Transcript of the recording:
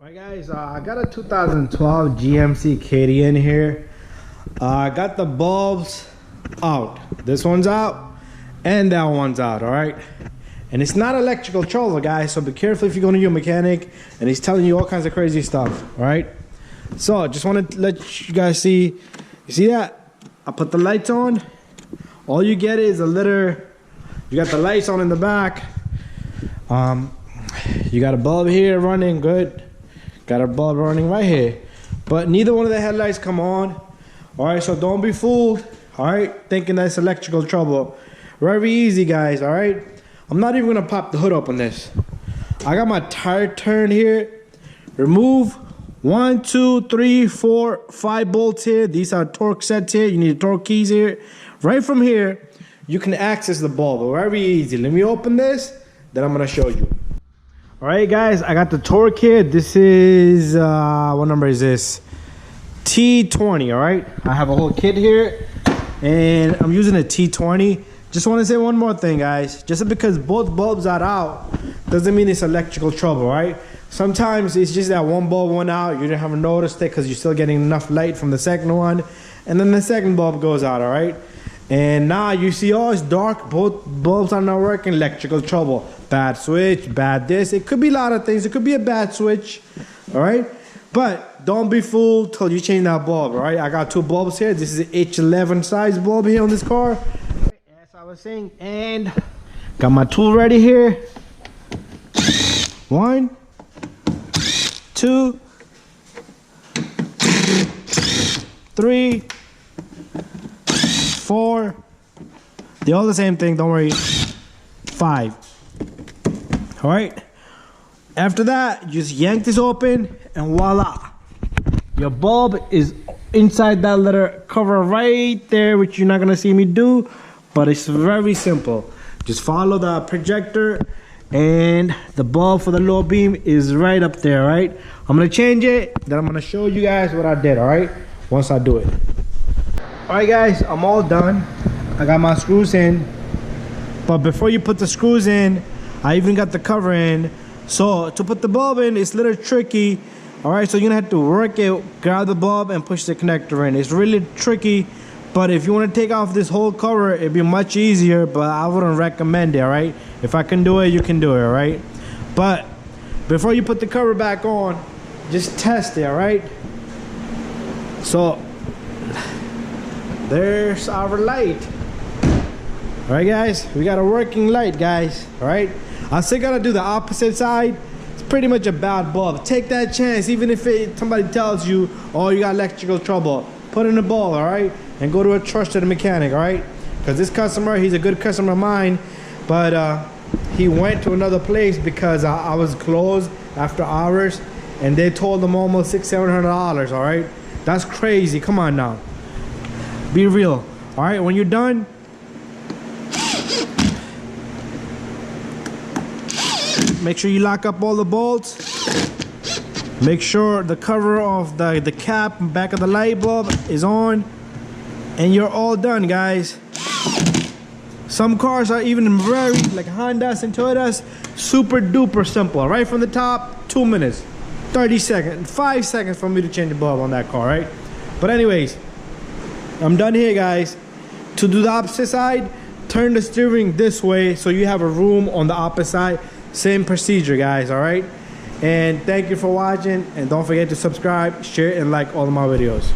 Alright guys, I got a 2012 GMC KDN here. I got the bulbs out. This one's out and that one's out, alright? And it's not electrical trouble, guys, so be careful if you go to your mechanic and he's telling you all kinds of crazy stuff, alright? So I just want to let you guys see. You see that? I put the lights on. All you get is a little, you got the lights on in the back. You got a bulb here running, good. Got a bulb running right here. But neither one of the headlights come on. Alright, so don't be fooled. Alright, thinking that's electrical trouble. Very easy, guys, alright? I'm not even gonna pop the hood up on this. I got my tire turned here. Remove 1, 2, 3, 4, 5 bolts here. These are torque sets here. You need torque keys here. Right from here, you can access the bulb. Very easy. Let me open this, then I'm gonna show you. Alright guys, I got the torque here. This is, what number is this? T20, alright? I have a whole kit here, and I'm using a T20. Just want to say one more thing, guys. Just because both bulbs are out, doesn't mean it's electrical trouble, right? Sometimes it's just that one bulb went out, you haven't noticed it because you're still getting enough light from the second one, and then the second bulb goes out, alright? And now you see, oh, it's dark, both bulbs are not working, electrical trouble. Bad switch, bad this. It could be a lot of things. It could be a bad switch, alright? But don't be fooled till you change that bulb, alright? I got 2 bulbs here. This is an H11 size bulb here on this car. As I was saying, and got my tool ready here. 1, 2, 3, 4. They're all the same thing, don't worry. 5. Alright. After that, just yank this open and voila. Your bulb is inside that little cover right there, which you're not gonna see me do, but it's very simple. Just follow the projector and the bulb for the low beam is right up there, right? I'm gonna change it, then I'm gonna show you guys what I did, alright? Once I do it. Alright guys, I'm all done. I got my screws in. But before you put the screws in, I even got the cover in. So to put the bulb in, it's a little tricky. Alright, so you're gonna have to work it, grab the bulb and push the connector in. It's really tricky, but if you want to take off this whole cover, it'd be much easier, but I wouldn't recommend it, alright? If I can do it, you can do it, alright? But before you put the cover back on, just test it, alright? So there's our light. Alright guys, we got a working light, guys. Alright, I still gotta do the opposite side. It's pretty much a bad bulb. Take that chance, even if somebody tells you, oh, you got electrical trouble. Put in the bulb, alright? And go to a trusted mechanic, alright? Because this customer, he's a good customer of mine, but he went to another place because I was closed after hours, and they told him almost $600-700, alright? That's crazy. Come on now. Be real. Alright, when you're done, make sure you lock up all the bolts. Make sure the cover of the cap and back of the light bulb is on. And you're all done, guys. Some cars are even very, like Hondas and Toyotas, super duper simple. Right from the top, 2 minutes, 30 seconds, 5 seconds for me to change the bulb on that car, right? But anyways, I'm done here, guys. To do the opposite side, turn the steering this way so you have a room on the opposite side. Same procedure, guys, alright? And thank you for watching, and don't forget to subscribe, share, and like all of my videos.